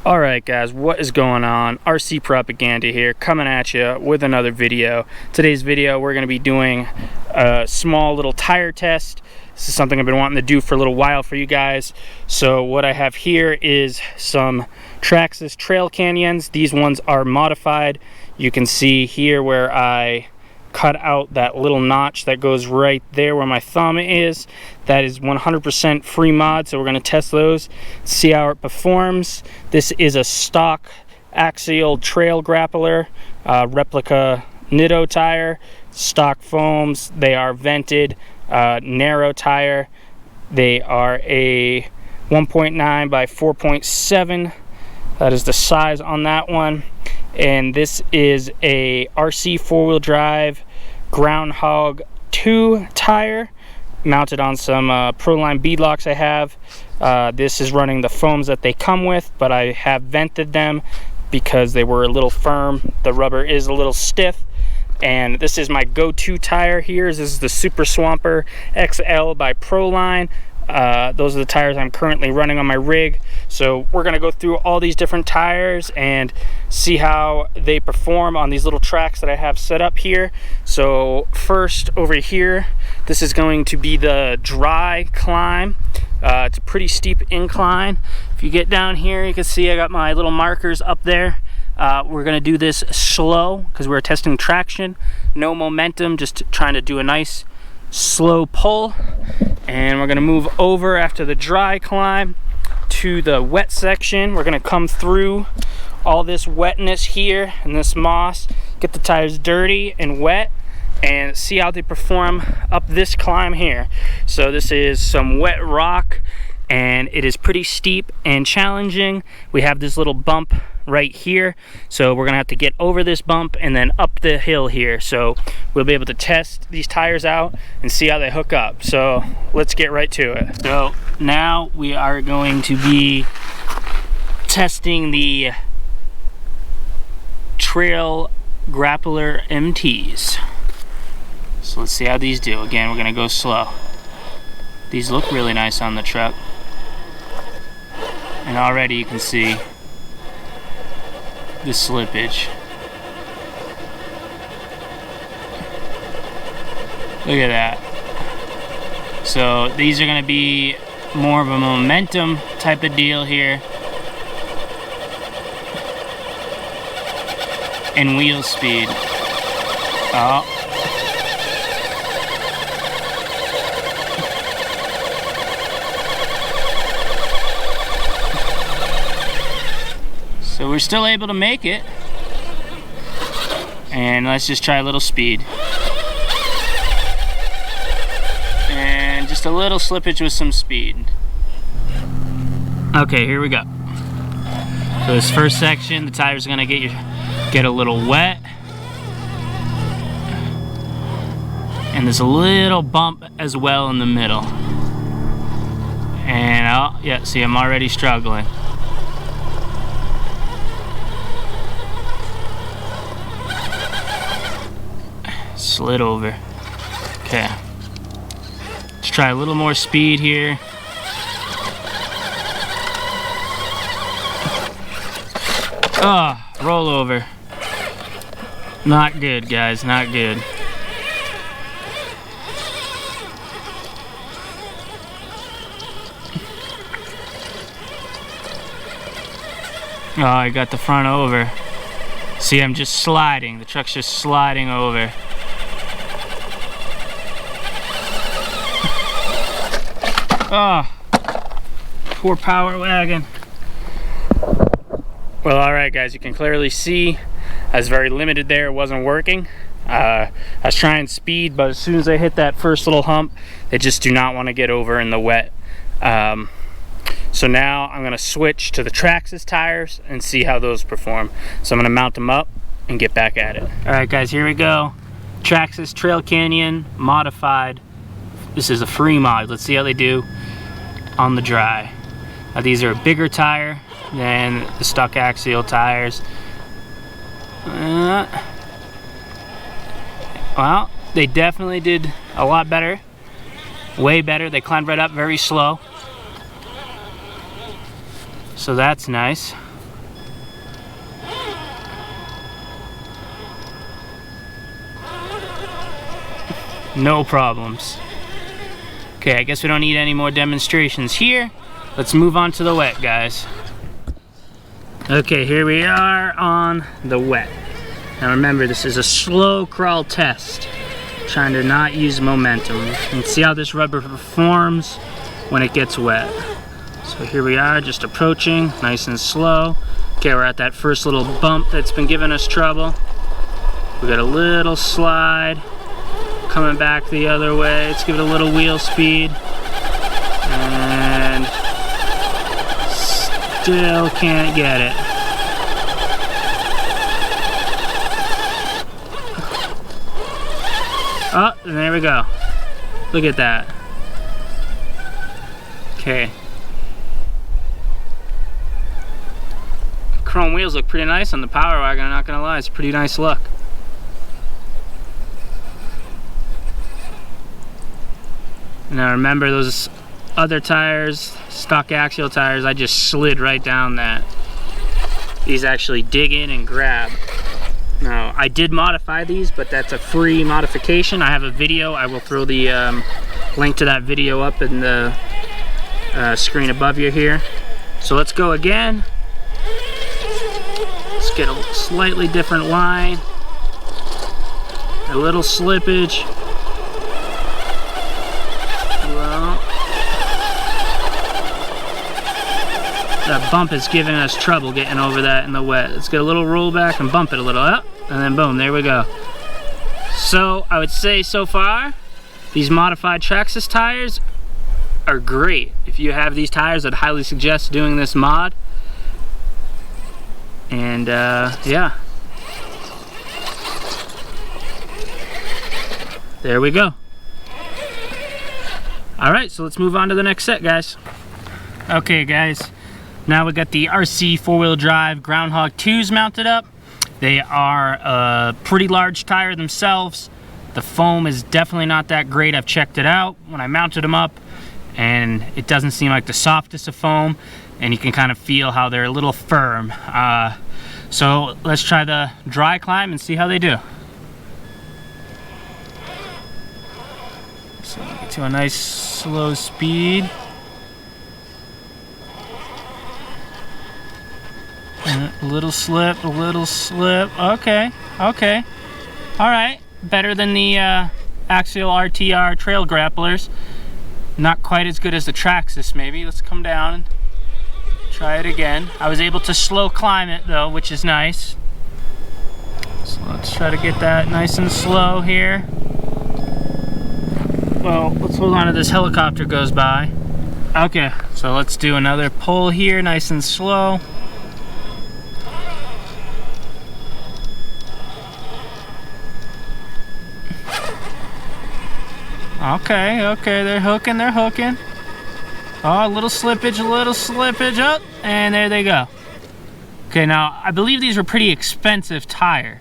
Alright guys, what is going on? RC Propaganda here, coming at you with another video. Today's video we're going to be doing a small little tire test. This is something I've been wanting to do for a little while for you guys. So what I have here is some Traxxas Trail Canyons. These ones are modified. You can see here where I cut out that little notch that goes right there where my thumb is. That is 100% free mod, so we're going to test those, see how it performs. This is a stock axial trail grappler, replica Nitto tire, stock foams. They are vented, narrow tire. They are a 1.9 by 4.7. That is the size on that one. And this is a RC four-wheel drive Groundhog 2 tire mounted on some Proline beadlocks I have. This is running the foams that they come with, but I have vented them because they were a little firm. The rubber is a little stiff. And this is my go-to tire here. This is the Super Swamper XL by Proline. Those are the tires I'm currently running on my rig. So we're going to go through all these different tires and see how they perform on these little tracks that I have set up here. So first over here, this is going to be the dry climb. It's a pretty steep incline. If you get down here, you can see I got my little markers up there. We're going to do this slow because we're testing traction. No momentum, just trying to do a nice slow pull. And we're going to move over after the dry climb to the wet section. We're going to come through all this wetness here and this moss, get the tires dirty and wet, and see how they perform up this climb here. So this is some wet rock, and it is pretty steep and challenging. We have this little bump right here, so we're gonna have to get over this bump and then up the hill here. So we'll be able to test these tires out and see how they hook up. So let's get right to it. So now we are going to be testing the Trail Grappler MTs. So let's see how these do. Again, we're gonna go slow. These look really nice on the truck, and already you can see the slippage. Look at that. So these are going to be more of a momentum type of deal here, and wheel speed. Oh. So we're still able to make it. And let's just try a little speed. And just a little slippage with some speed. Okay, here we go. So this first section, the tire's gonna get a little wet. And there's a little bump as well in the middle. And oh yeah, see, I'm already struggling. Slid over. Okay, let's try a little more speed here. Oh, roll over. Not good, guys, not good. Oh, I got the front over. See, I'm just sliding. The truck's just sliding over. Oh, poor power wagon. Well, alright guys, you can clearly see I was very limited there. It wasn't working. I was trying speed, but as soon as I hit that first little hump, they just do not want to get over in the wet. So now I'm going to switch to the Traxxas tires and see how those perform. So I'm going to mount them up and get back at it. Alright guys, here we go. Traxxas Trail Canyon modified. This is a free mod. Let's see how they do on the dry. Now these are a bigger tire than the stock axial tires. Well, they definitely did a lot better. Way better. They climbed right up very slow. So that's nice. no problems. Okay, I guess we don't need any more demonstrations here. Let's move on to the wet, guys. Okay, here we are on the wet. Now remember, this is a slow crawl test. Trying to not use momentum. And see how this rubber performs when it gets wet. So here we are, just approaching, nice and slow. Okay, we're at that first little bump that's been giving us trouble. We got a little slide coming back the other way. Let's give it a little wheel speed. And still can't get it. Oh, and there we go. Look at that. Okay. Chrome wheels look pretty nice on the Power Wagon, I'm not gonna lie, it's a pretty nice look. Now remember, those other tires, stock axial tires, I just slid right down that. These actually dig in and grab. Now, I did modify these, but that's a free modification. I have a video. I will throw the link to that video up in the screen above you here. So let's go again. Let's get a slightly different line. A little slippage. Well, that bump is giving us trouble getting over that in the wet. Let's get a little rollback and bump it a little up, and then boom, there we go. So I would say so far, these modified Traxxas tires are great. If you have these tires, I'd highly suggest doing this mod. And yeah. There we go. Alright, so let's move on to the next set, guys. Okay, guys. Now we got the RC four-wheel drive Groundhog 2s mounted up. They are a pretty large tire themselves. The foam is definitely not that great. I've checked it out when I mounted them up, and it doesn't seem like the softest of foam, and you can kind of feel how they're a little firm. So let's try the dry climb and see how they do. So get to a nice slow speed. A little slip, a little slip. Okay, okay. All right, better than the Axial RTR trail grapplers. Not quite as good as the Traxxas, maybe. Let's come down and try it again. I was able to slow climb it though, which is nice. So let's try to get that nice and slow here. Well, let's hold on to this helicopter goes by. Okay, so let's do another pull here, nice and slow. Okay, okay, they're hooking, they're hooking. Oh, a little slippage, up, and there they go. Okay, now, I believe these were pretty expensive tire.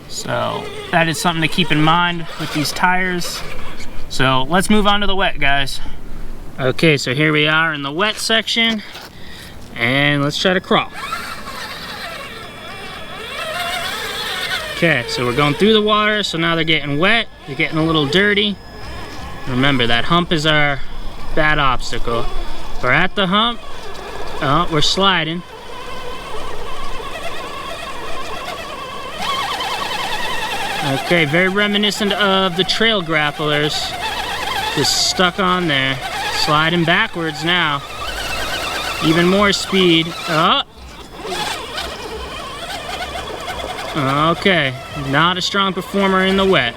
So, that is something to keep in mind with these tires. So, let's move on to the wet, guys. Okay, so here we are in the wet section. And let's try to crawl. Okay, so we're going through the water, so now they're getting wet. They're getting a little dirty. Remember, that hump is our bad obstacle. We're at the hump. Oh, we're sliding. Okay, very reminiscent of the trail grapplers. Just stuck on there. Sliding backwards now. Even more speed. Oh. Okay, not a strong performer in the wet.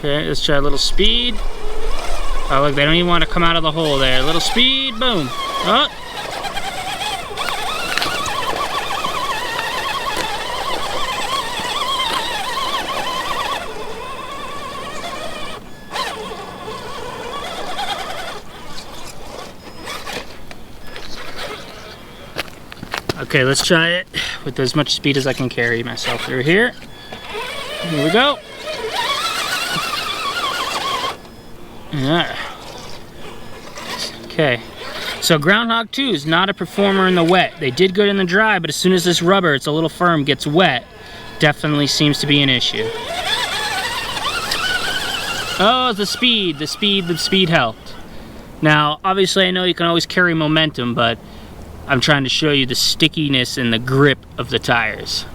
Okay, let's try a little speed. Oh, look, they don't even want to come out of the hole there. A little speed, boom. Oh. Okay, let's try it with as much speed as I can carry myself through here. Here we go. Yeah. Okay, So Groundhog 2 is not a performer in the wet. They did good in the dry, but as soon as this rubber, it's a little firm, gets wet, definitely seems to be an issue. Oh, the speed helped. Now, obviously I know you can always carry momentum, but I'm trying to show you the stickiness and the grip of the tires.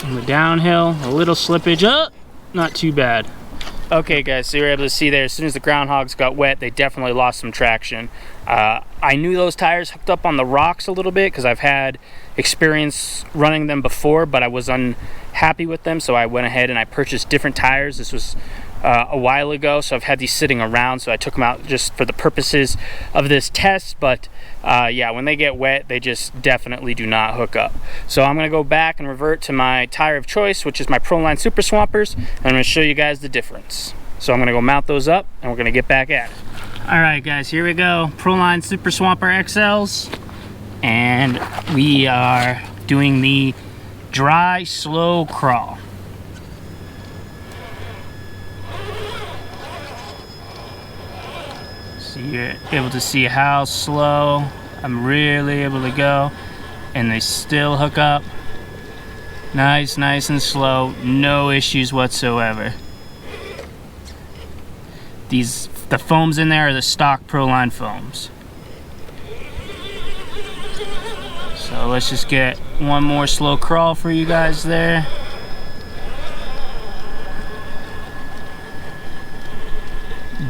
On the downhill, a little slippage. Oh, not too bad. Okay guys, so you were able to see there, as soon as the Groundhogs got wet, they definitely lost some traction. I knew those tires hooked up on the rocks a little bit because I've had experience running them before, but I was unhappy with them, so I went ahead and I purchased different tires. This was a while ago, so I've had these sitting around, so I took them out just for the purposes of this test. But yeah, when they get wet, they just definitely do not hook up. So I'm going to go back and revert to my tire of choice, which is my Proline Super Swampers, and I'm going to show you guys the difference. So I'm going to go mount those up, and we're going to get back at it. Alright guys, here we go. Proline Super Swamper XLs, and we are doing the dry slow crawl. So you're able to see how slow I'm really able to go, and they still hook up. Nice and slow, no issues whatsoever. The foams in there are the stock Proline foams. So let's just get one more slow crawl for you guys there.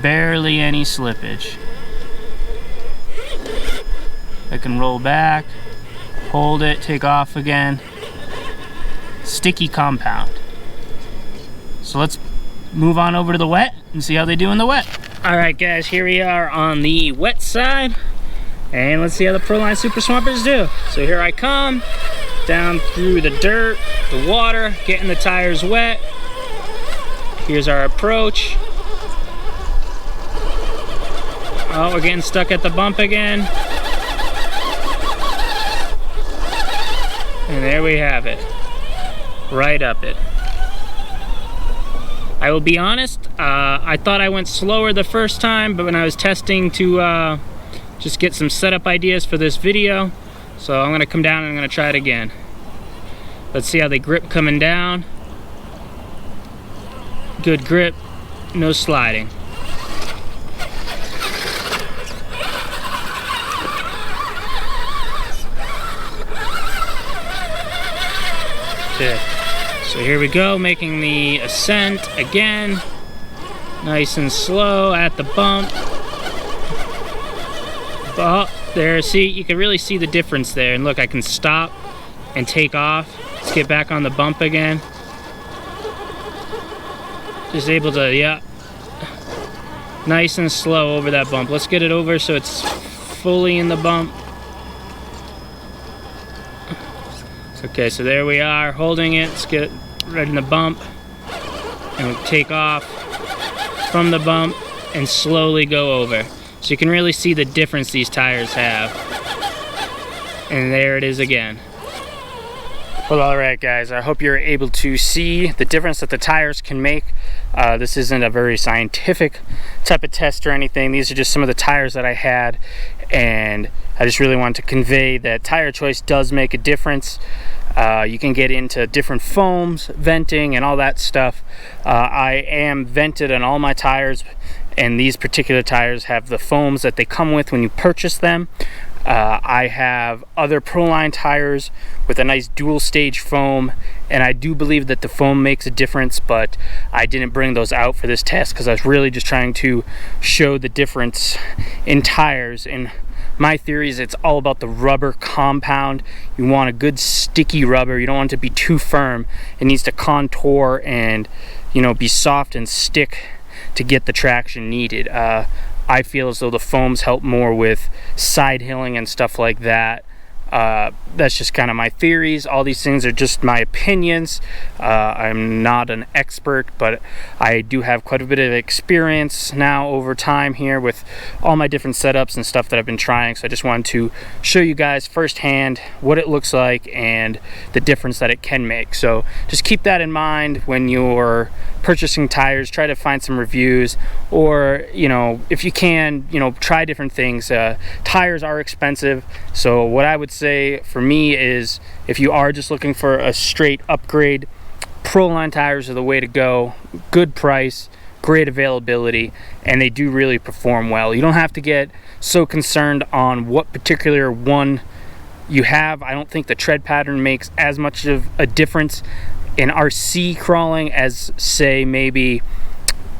Barely any slippage. I can roll back, hold it, take off again. Sticky compound. So let's move on over to the wet and see how they do in the wet. Alright guys, here we are on the wet side, and let's see how the Proline Super Swampers do. So here I come, down through the dirt, the water, getting the tires wet. Here's our approach. Oh, we're getting stuck at the bump again. And there we have it. Right up it. I will be honest, I thought I went slower the first time, but when I was testing to just get some setup ideas for this video, so I'm going to come down and I'm going to try it again. Let's see how they grip coming down. Good grip, no sliding. Okay. So here we go, making the ascent again. Nice and slow at the bump. Oh, there, see, you can really see the difference there. And look, I can stop and take off. Let's get back on the bump again. Just able to, yeah. Nice and slow over that bump. Let's get it over so it's fully in the bump. Okay, so there we are, holding it. Let's get right in the bump, and we'll take off from the bump and slowly go over. So you can really see the difference these tires have. And there it is again. Well, alright guys, I hope you're able to see the difference that the tires can make. This isn't a very scientific type of test or anything. These are just some of the tires that I had, and I just really wanted to convey that tire choice does make a difference. You can get into different foams, venting, and all that stuff. I am vented on all my tires, and these particular tires have the foams that they come with when you purchase them. I have other Proline tires with a nice dual stage foam, and I do believe that the foam makes a difference, but I didn't bring those out for this test because I was really just trying to show the difference in tires. And my theory is it's all about the rubber compound. You want a good sticky rubber. You don't want it to be too firm. It needs to contour and, you know, be soft and stick to get the traction needed. I feel as though the foams help more with side hilling and stuff like that. That's just kind of my theories. All these things are just my opinions. I'm not an expert, but I do have quite a bit of experience now over time here with all my different setups and stuff that I've been trying. So I just wanted to show you guys firsthand what it looks like and the difference that it can make. So just keep that in mind when you're purchasing tires. Try to find some reviews, or if you can, try different things. Tires are expensive, so what I would say for me is, if you are just looking for a straight upgrade, Proline tires are the way to go. Good price, great availability, and they do really perform well. You don't have to get so concerned on what particular one you have. I don't think the tread pattern makes as much of a difference in RC crawling as, say, maybe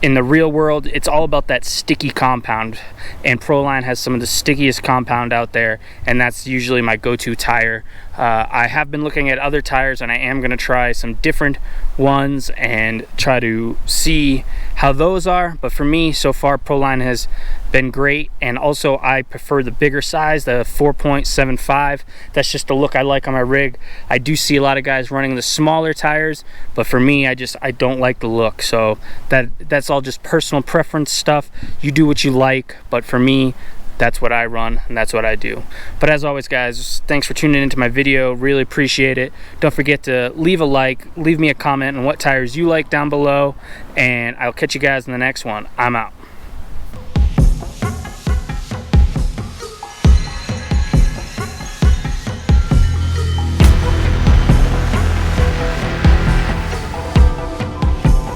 in the real world. It's all about that sticky compound, and Proline has some of the stickiest compound out there, and that's usually my go-to tire. I have been looking at other tires, and I am going to try some different ones and try to see how those are. But for me, so far, Proline has been great. And also, I prefer the bigger size, the 4.75. That's just the look I like on my rig. I do see a lot of guys running the smaller tires, but for me, I don't like the look. So that's all just personal preference stuff. You do what you like, but for me, that's what I run and that's what I do. But as always, guys, thanks for tuning into my video. Really appreciate it. Don't forget to leave a like, leave me a comment on what tires you like down below, and I'll catch you guys in the next one. I'm out.